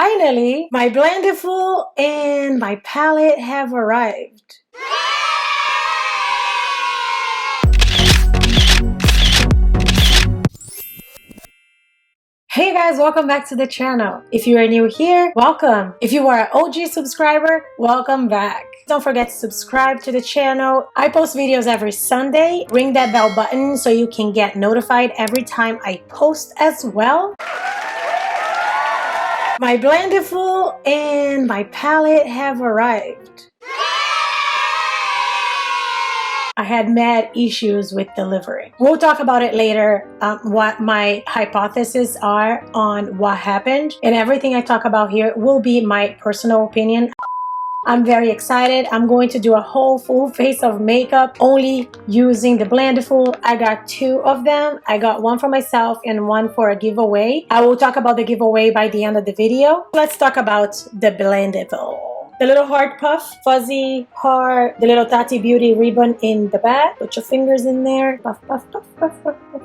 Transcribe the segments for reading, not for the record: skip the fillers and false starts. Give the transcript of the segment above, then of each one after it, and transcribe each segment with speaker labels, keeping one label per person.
Speaker 1: Finally, my Blendiful and my palette have arrived. Hey guys, welcome back to the channel. If you are new here, welcome. If you are an OG subscriber, welcome back. Don't forget to subscribe to the channel. I post videos every Sunday. Ring that bell button so you can get notified every time I post as well. My Blendiful and my palette have arrived. I had mad issues with delivery. We'll talk about it later, what my hypotheses are on what happened, and everything I talk about here will be my personal opinion. I'm very excited. I'm going to do a whole full face of makeup only using the Blendiful. I got two of them. I got one for myself and one for a giveaway. I will talk about the giveaway by the end of the video. Let's talk about the Blendiful. The little heart puff, fuzzy heart, the little Tati Beauty ribbon in the back. Put your fingers in there. Puff, puff, puff, puff, puff, puff.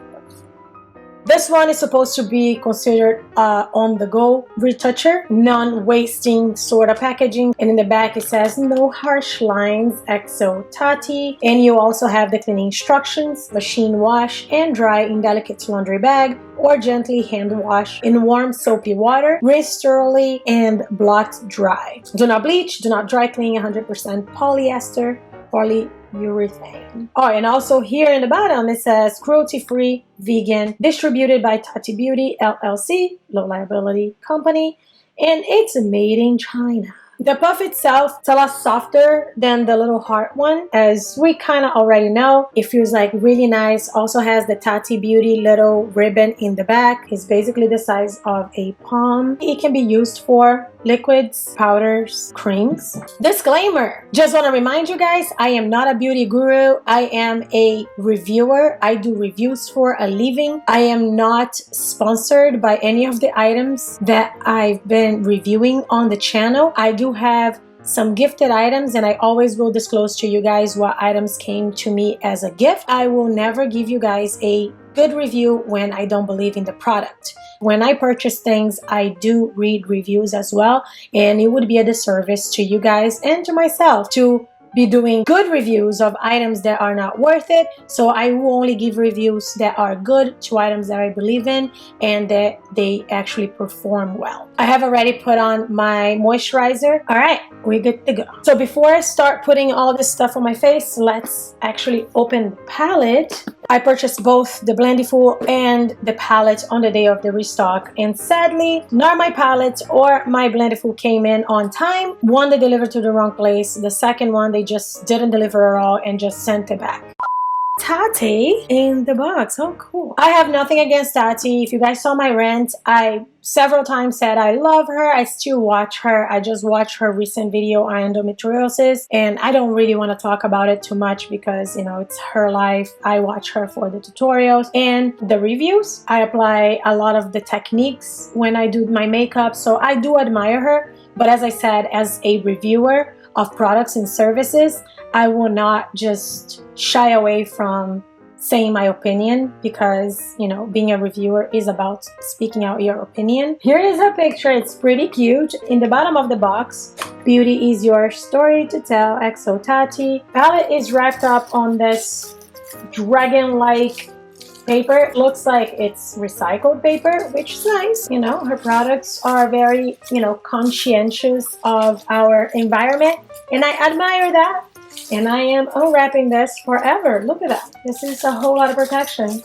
Speaker 1: This one is supposed to be considered on-the-go retoucher, non-wasting sort of packaging. And in the back it says no harsh lines, XO Tati. And you also have the cleaning instructions, machine wash and dry in delicate laundry bag or gently hand wash in warm soapy water, rinse thoroughly and blot dry. Do not bleach, do not dry clean, 100% polyester, polyurethane. Oh, and also here in the bottom it says cruelty-free, vegan, distributed by Tati Beauty LLC, low liability company, and it's made in China. The puff itself is a lot softer than the little heart one, as we kind of already know. It feels like really nice. Also has the Tati Beauty little ribbon in the back. It's basically the size of a palm. It can be used for liquids, powders, creams. Disclaimer, just want to remind you guys, I am not a beauty guru. I am a reviewer. I do reviews for a living. I am not sponsored by any of the items that I've been reviewing on the channel. I do have some gifted items and I always will disclose to you guys what items came to me as a gift. I will never give you guys a good review when I don't believe in the product. When I purchase things, I do read reviews as well, and it would be a disservice to you guys and to myself to be doing good reviews of items that are not worth it. So I will only give reviews that are good to items that I believe in and that they actually perform well. I have already put on my moisturizer. All right, we're good to go. So before I start putting all this stuff on my face, let's actually open the palette. I purchased both the Blendiful and the palette on the day of the restock, and sadly, nor my palette or my Blendiful came in on time. One, they delivered to the wrong place. The second one, they just didn't deliver at all and just sent it back. Tati in the box. Oh, cool. I have nothing against Tati. If you guys saw my rant, I several times said I love her. I still watch her. I just watched her recent video on endometriosis, and I don't really want to talk about it too much because, you know, it's her life. I watch her for the tutorials and the reviews. I apply a lot of the techniques when I do my makeup, so I do admire her. But as I said, as a reviewer of products and services, I will not just shy away from saying my opinion because, you know, being a reviewer is about speaking out your opinion. Here is a picture. It's pretty cute. In the bottom of the box, beauty is your story to tell, XO Tati. Palette is wrapped up on this dragon-like paper. Looks like it's recycled paper, which is nice. You know, her products are very, you know, conscientious of our environment, and I admire that. And I am unwrapping this forever. Look at that. This is a whole lot of protection.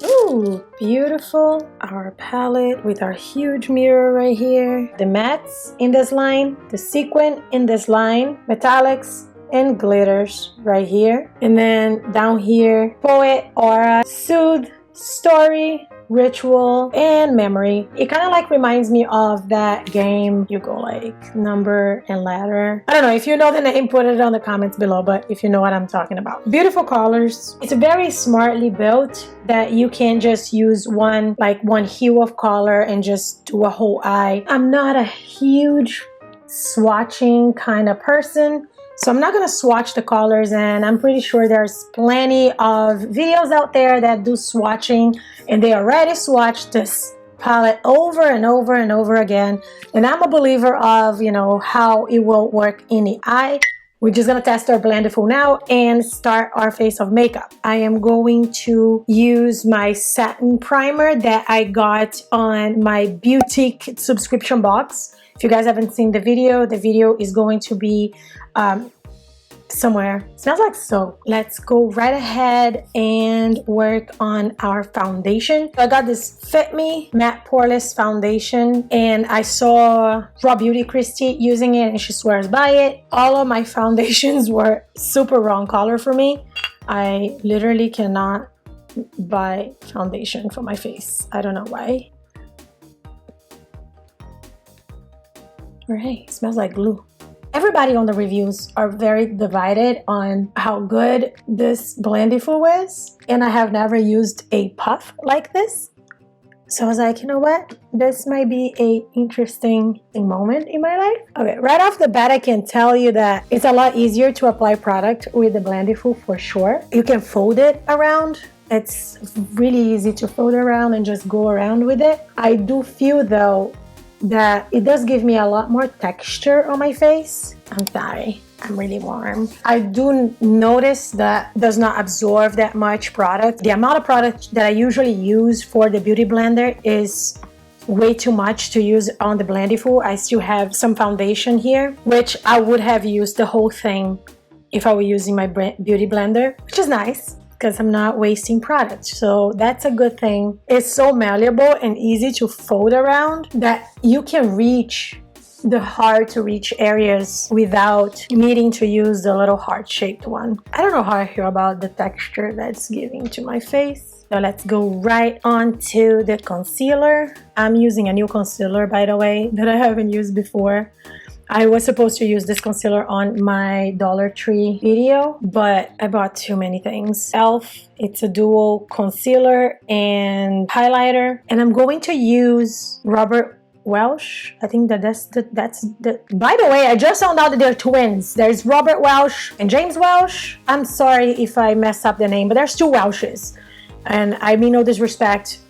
Speaker 1: Ooh, beautiful. Our palette with our huge mirror right here. The mattes in this line, the sequin in this line, metallics and glitters right here. And then down here, poet, aura, soothe, story, ritual, and memory. It kind of like reminds me of that game. You go like number and letter. I don't know if you know the name, put it on the comments below, but if you know what I'm talking about. Beautiful colors. It's very smartly built that you can just use one hue of color and just do a whole eye. I'm not a huge swatching kind of person, so I'm not going to swatch the colors, and I'm pretty sure there's plenty of videos out there that do swatching and they already swatched this palette over and over and over again. And I'm a believer of, you know, how it will work in the eye. We're just gonna test our Blendiful now and start our face of makeup. I am going to use my satin primer that I got on my boutique subscription box. If you guys haven't seen the video is going to be somewhere. It smells like soap. Let's go right ahead and work on our foundation. I got this Fit Me Matte Poreless Foundation, and I saw RAWBEAUTY KRISTI using it and she swears by it. All of my foundations were super wrong color for me. I literally cannot buy foundation for my face. I don't know why. Alright, smells like glue. Everybody on the reviews are very divided on how good this Blendiful is, and I have never used a puff like this. So I was like, you know what? This might be an interesting moment in my life. Okay, right off the bat, I can tell you that it's a lot easier to apply product with the Blendiful for sure. You can fold it around. It's really easy to fold around and just go around with it. I do feel though that it does give me a lot more texture on my face. I'm sorry, I'm really warm. I do notice that it does not absorb that much product. The amount of product that I usually use for the beauty blender is way too much to use on the Blendiful. I still have some foundation here, which I would have used the whole thing if I were using my beauty blender, which is nice, because I'm not wasting product. So that's a good thing. It's so malleable and easy to fold around that you can reach the hard to reach areas without needing to use the little heart-shaped one. I don't know how I feel about the texture that's giving to my face. So let's go right on to the concealer. I'm using a new concealer, by the way, that I haven't used before. I was supposed to use this concealer on my Dollar Tree video, but I bought too many things. e.l.f. It's a dual concealer and highlighter, and I'm going to use WELSH. I think that's the. By the way, I just found out that they're twins. There's Robert Welsh and James Welsh. I'm sorry if I mess up the name, but there's two Welshes, and I mean no disrespect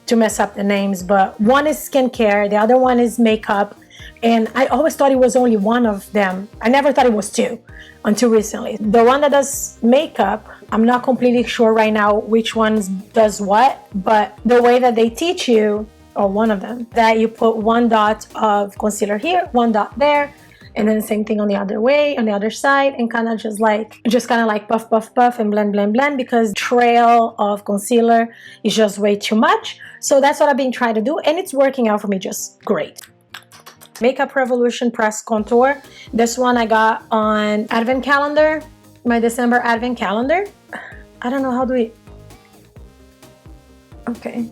Speaker 1: to mess up the names, but one is skincare, the other one is makeup. And I always thought it was only one of them. I never thought it was two until recently. The one that does makeup, I'm not completely sure right now which one does what, but the way that they teach you, or one of them, that you put one dot of concealer here, one dot there, and then the same thing on the other way, on the other side, and kind of just kind of like puff, puff, puff, and blend, blend, blend, because trail of concealer is just way too much. So that's what I've been trying to do, and it's working out for me just great. Makeup Revolution Press Contour. This one I got on Advent Calendar, my December Advent Calendar. I don't know how do we... Okay.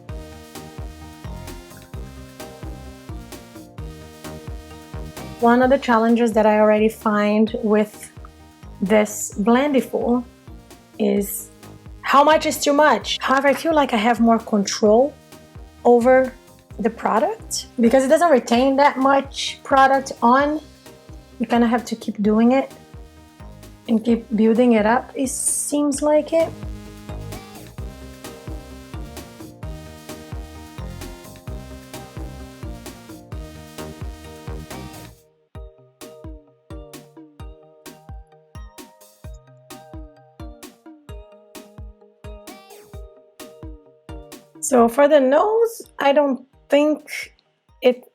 Speaker 1: One of the challenges that I already find with this Blendiful is how much is too much. However, I feel like I have more control over the product because it doesn't retain that much product on. You kind of have to keep doing it and keep building it up, it seems like it. So for the nose, I don't think it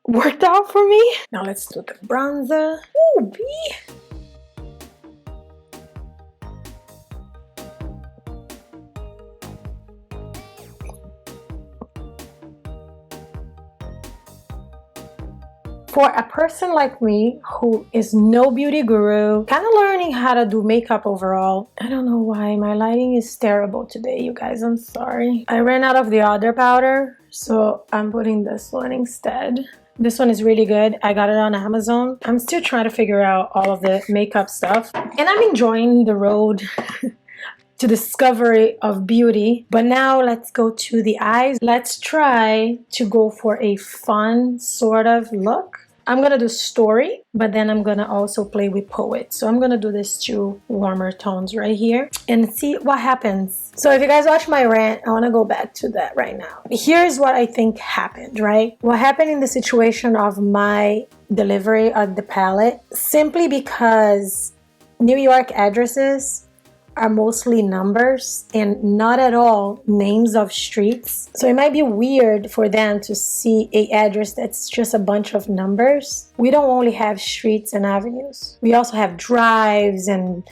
Speaker 1: worked out for me. Now let's do the bronzer. Ooh, B. For a person like me who is no beauty guru, kind of learning how to do makeup overall, I don't know why my lighting is terrible today, you guys, I'm sorry. I ran out of the other powder, so I'm putting this one instead. This one is really good. I got it on Amazon. I'm still trying to figure out all of the makeup stuff, and I'm enjoying the road to discovery of beauty. But now let's go to the eyes. Let's try to go for a fun sort of look. I'm gonna do story, but then I'm gonna also play with poet. So I'm gonna do these two warmer tones right here and see what happens. So if you guys watch my rant, I wanna go back to that right now. Here's what I think happened, right? What happened in the situation of my delivery of the palette, simply because New York addresses are mostly numbers and not at all names of streets. So it might be weird for them to see a address that's just a bunch of numbers. We don't only have streets and avenues. We also have drives and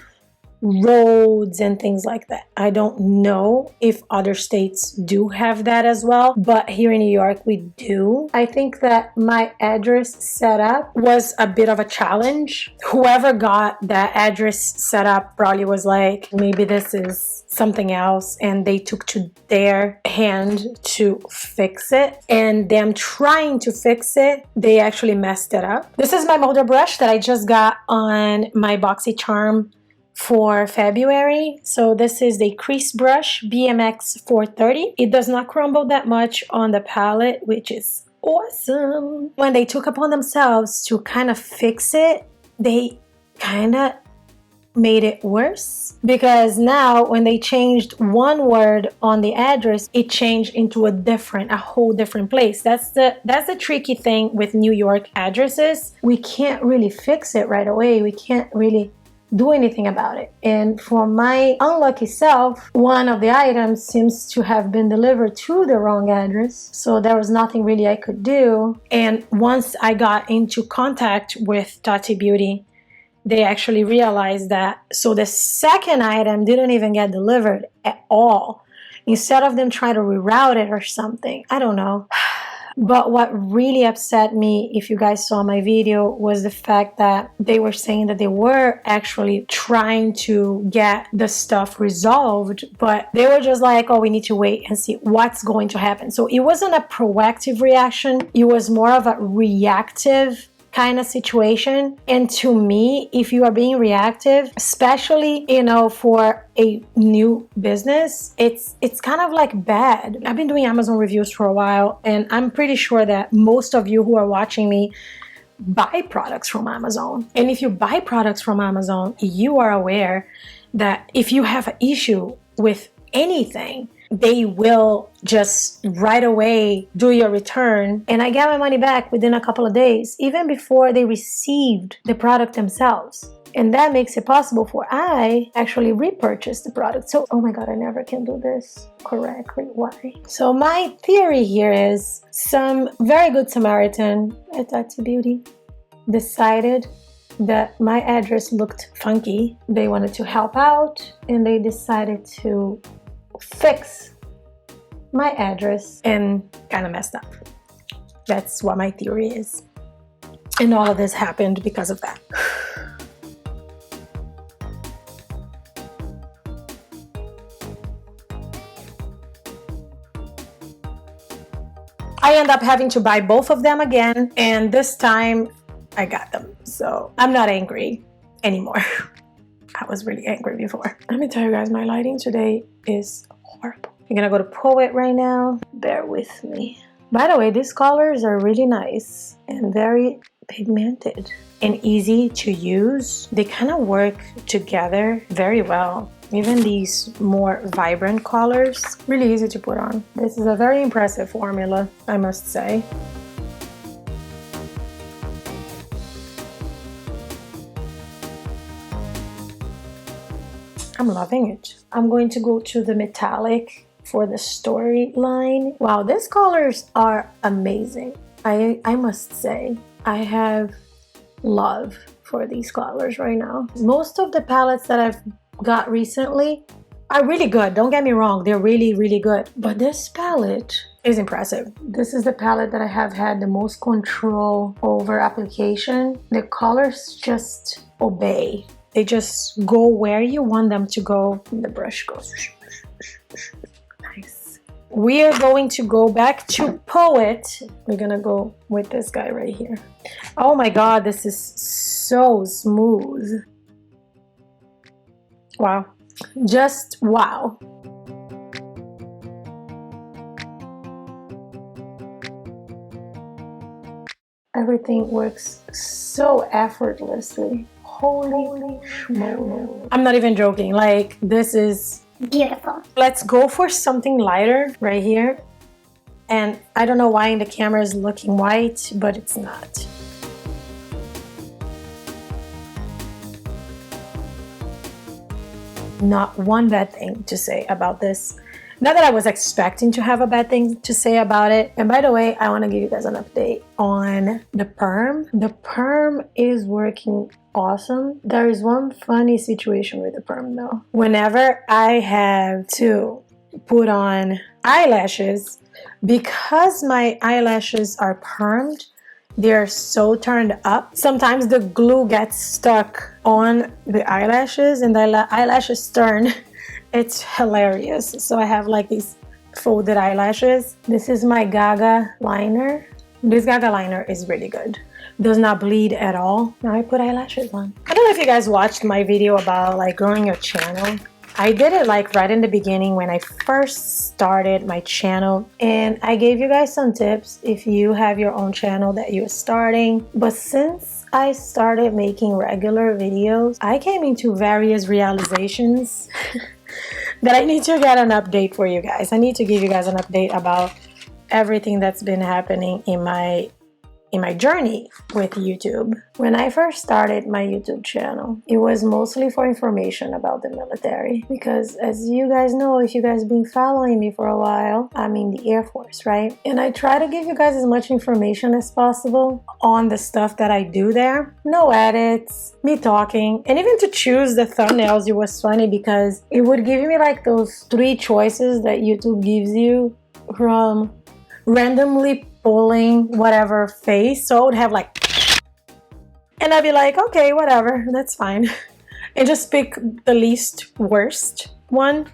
Speaker 1: roads and things like that. I don't know if other states do have that as well, but here in New York we do. I think that my address setup was a bit of a challenge. Whoever got that address set up probably was like, maybe this is something else, and they took to their hand to fix it, and them trying to fix it, they actually messed it up. This is my molder brush that I just got on my BoxyCharm for February. So this is the crease brush BMX 430. It does not crumble that much on the palette, which is awesome. When they took upon themselves to kind of fix it, they kind of made it worse, because now when they changed one word on the address, it changed into a whole different place. That's the tricky thing with New York addresses. We can't really fix it right away. We can't really do anything about it. And for my unlucky self, one of the items seems to have been delivered to the wrong address, so there was nothing really I could do. And once I got into contact with Tati Beauty, they actually realized that. So the second item didn't even get delivered at all. Instead of them trying to reroute it or something, I don't know. But what really upset me, if you guys saw my video, was the fact that they were saying that they were actually trying to get the stuff resolved, but they were just like, oh, we need to wait and see what's going to happen. So it wasn't a proactive reaction. It was more of a reactive kind of situation. And to me, if you are being reactive, especially, you know, for a new business, it's kind of like bad. I've been doing Amazon reviews for a while, and I'm pretty sure that most of you who are watching me buy products from Amazon. And if you buy products from Amazon, you are aware that if you have an issue with anything, they will just right away do your return. And I get my money back within a couple of days, even before they received the product themselves. And that makes it possible for I actually repurchase the product. So, oh my God, I never can do this correctly. Why? So my theory here is some very good Samaritan at Tati Beauty decided that my address looked funky. They wanted to help out, and they decided to fix my address and kind of messed up. That's what my theory is. And all of this happened because of that. I end up having to buy both of them again, and this time I got them. So I'm not angry anymore. I was really angry before. Let me tell you guys, my lighting today is horrible. I'm gonna go to Poet right now. Bear with me. By the way, these colors are really nice and very pigmented and easy to use. They kind of work together very well. Even these more vibrant colors, really easy to put on. This is a very impressive formula, I must say. I'm loving it. I'm going to go to the metallic for the storyline. Wow, these colors are amazing. I must say, I have love for these colors right now. Most of the palettes that I've got recently are really good. Don't get me wrong, they're really, really good. But this palette is impressive. This is the palette that I have had the most control over application. The colors just obey. They just go where you want them to go. And the brush goes. Nice. We are going to go back to Poet. We're gonna go with this guy right here. Oh my God, this is so smooth. Wow. Just wow. Everything works so effortlessly. Holy schmoly. I'm not even joking. Like, this is beautiful. Let's go for something lighter right here. And I don't know why the camera is looking white, but it's not. Not one bad thing to say about this. Not that I was expecting to have a bad thing to say about it. And by the way, I want to give you guys an update on the perm. The perm is working awesome. There is one funny situation with the perm though. Whenever I have to put on eyelashes, because my eyelashes are permed, they're so turned up. Sometimes the glue gets stuck on the eyelashes and the eyelashes turn. It's hilarious. So I have like these folded eyelashes. This is my Gaga liner. This Gaga liner is really good. Does not bleed at all. Now I put eyelashes on. I don't know if you guys watched my video about like growing your channel. I did it like right in the beginning when I first started my channel, and I gave you guys some tips if you have your own channel that you're starting. But since I started making regular videos, I came into various realizations that I need to get an update for you guys. I need to give you guys an update about everything that's been happening in my journey with YouTube. When I first started my YouTube channel, it was mostly for information about the military, because as you guys know, if you guys been following me for a while, I'm in the Air Force, right? And I try to give you guys as much information as possible on the stuff that I do there. No edits, me talking, and even to choose the thumbnails, it was funny because it would give me like those 3 choices that YouTube gives you from randomly pulling whatever face. So I would have like, and I'd be like, okay, whatever, that's fine. And just pick the least worst one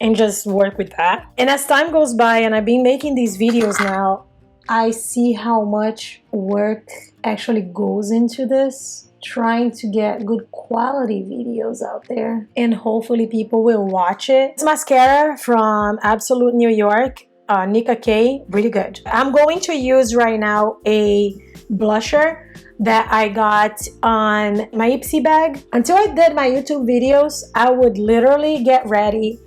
Speaker 1: and just work with that. And as time goes by and I've been making these videos now, I see how much work actually goes into this, trying to get good quality videos out there, and hopefully people will watch it. It's mascara from Absolute New York. Nika K, really good. I'm going to use right now a blusher that I got on my Ipsy bag. Until I did my YouTube videos, I would literally get ready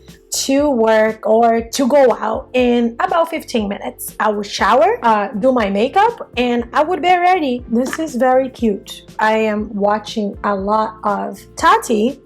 Speaker 1: to work or to go out in about 15 minutes. I would shower, do my makeup, and I would be ready. This is very cute. I am watching a lot of Tati,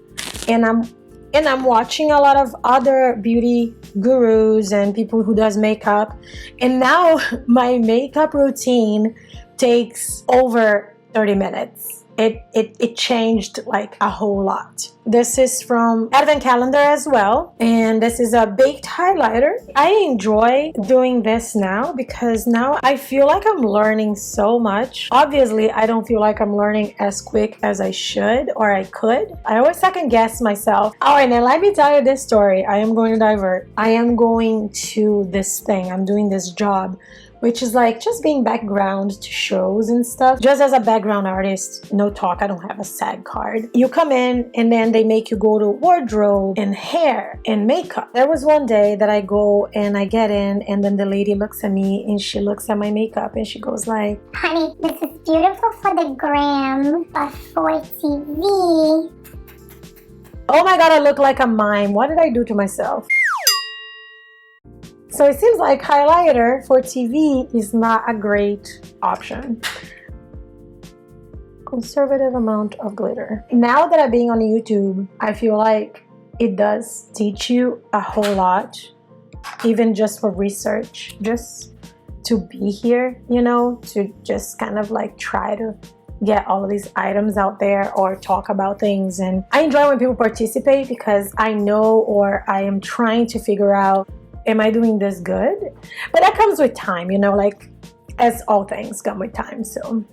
Speaker 1: and I'm watching a lot of other beauty gurus and people who does makeup. And now my makeup routine takes over 30 minutes. It changed like a whole lot. This is from Advent Calendar as well, and this is a baked highlighter. I enjoy doing this now because now I feel like I'm learning so much. Obviously, I don't feel like I'm learning as quick as I should or I could. I always second guess myself. All right, now let me tell you this story. I am going to divert. I am going to this thing. I'm doing this job, which is like just being background to shows and stuff. Just as a background artist, no talk, I don't have a SAG card. You come in and then they make you go to wardrobe and hair and makeup. There was one day that I go and I get in, and then the lady looks at me and she looks at my makeup and she goes like,
Speaker 2: "Honey, this is beautiful for the gram, but for TV."
Speaker 1: Oh my God, I look like a mime. What did I do to myself? So it seems like highlighter for TV is not a great option. Conservative amount of glitter. Now that I'm being on YouTube, I feel like it does teach you a whole lot, even just for research, just to be here, you know, to just kind of like try to get all of these items out there or talk about things. And I enjoy when people participate because I know, or I am trying to figure out, am I doing this good? But that comes with time, you know, like as all things come with time. So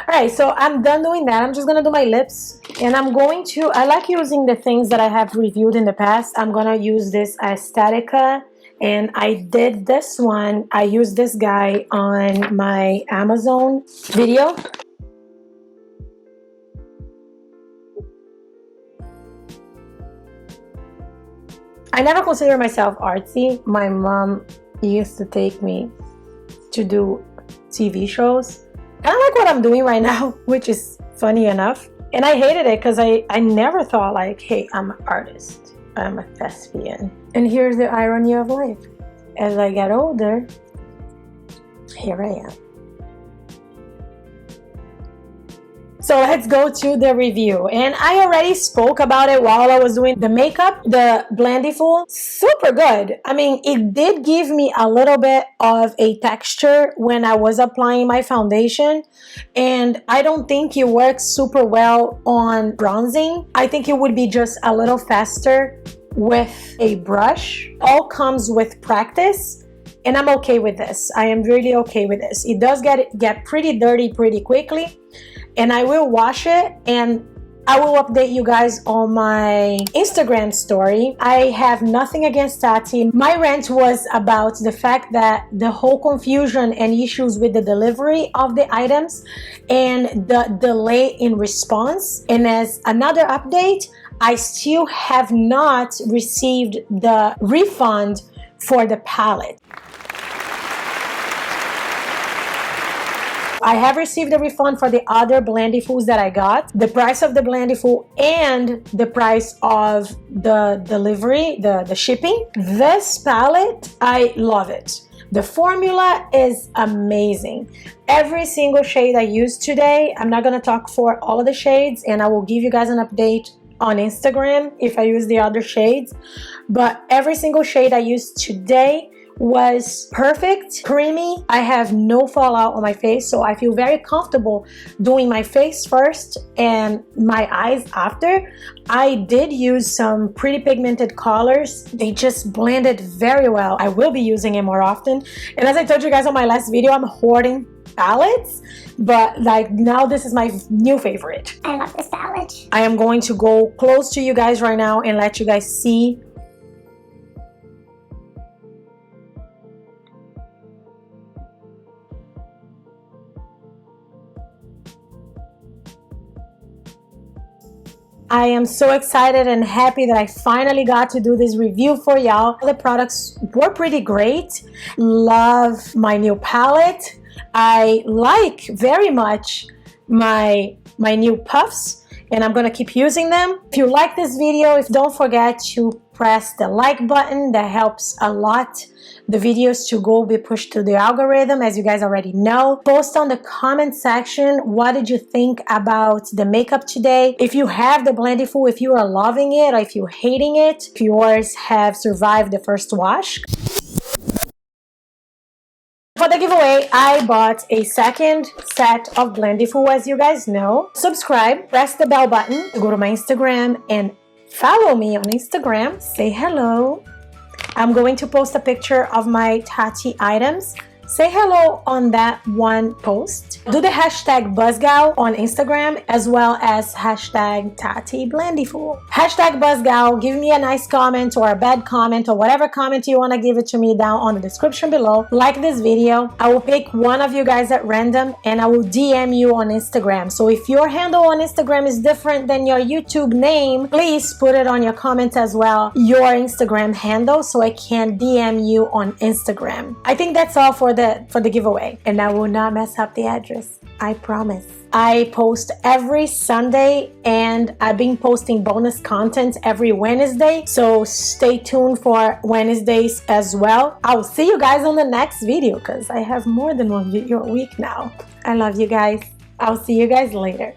Speaker 1: all right, so I'm done doing that. I'm just gonna do my lips, and I'm going to, I like using the things that I have reviewed in the past. I'm gonna use this Aesthetica, and I did this one. I used this guy on my Amazon video. I never consider myself artsy. My mom used to take me to do TV shows, Kind of like what I'm doing right now, which is funny enough. And I hated it because I never thought like, hey, I'm an artist, I'm a thespian. And here's the irony of life. As I get older, here I am. So let's go to the review. And I already spoke about it while I was doing the makeup. The Blendiful, super good. I mean, it did give me a little bit of a texture when I was applying my foundation. And I don't think it works super well on bronzing. I think it would be just a little faster with a brush. All comes with practice. And I'm okay with this. I am really okay with this. It does get pretty dirty pretty quickly. And I will wash it and I will update you guys on my Instagram story. I have nothing against Tati. My rant was about the fact that the whole confusion and issues with the delivery of the items and the delay in response. And as another update, I still have not received the refund for the palette. I have received a refund for the other Blendifuls that I got. The price of the Blendiful and the price of the delivery, the shipping. This palette, I love it. The formula is amazing. Every single shade I used today, I'm not gonna talk for all of the shades, and I will give you guys an update on Instagram if I use the other shades. But every single shade I used today was perfect, creamy. I have no fallout on my face, so I feel very comfortable doing my face first and my eyes after. I did use some pretty pigmented colors. They just blended very well. I will be using it more often. And as I told you guys on my last video, I'm hoarding palettes, but like now this is my new favorite.
Speaker 2: I love this palette.
Speaker 1: I am going to go close to you guys right now and let you guys see. I am so excited and happy that I finally got to do this review for y'all. The products were pretty great. Love my new palette. I like very much my new puffs, and I'm gonna keep using them. If you like this video, don't forget to press the like button. That helps a lot the videos to be pushed to the algorithm, as you guys already know. Post on the comment section, what did you think about the makeup today? If you have the Blendiful, if you are loving it or if you're hating it, if yours have survived the first wash. For the giveaway, I bought a second set of Blendiful, as you guys know. Subscribe, press the bell button to go to my Instagram and follow me on Instagram. Say hello. I'm going to post a picture of my Tati items. Say hello on that one post. Do the hashtag BuZgal on Instagram as well as hashtag Tati Blendiful. Hashtag BuZgal. Give me a nice comment or a bad comment or whatever comment you want to give it to me down on the description below. Like this video. I will pick one of you guys at random and I will DM you on Instagram. So if your handle on Instagram is different than your YouTube name, please put it on your comments as well, your Instagram handle, so I can DM you on Instagram. I think that's all for the giveaway, and I will not mess up the address, I promise. I post every Sunday and I've been posting bonus content every Wednesday, so stay tuned for Wednesdays as well. I'll see you guys on the next video because I have more than one video a week now. I love you guys. I'll see you guys later.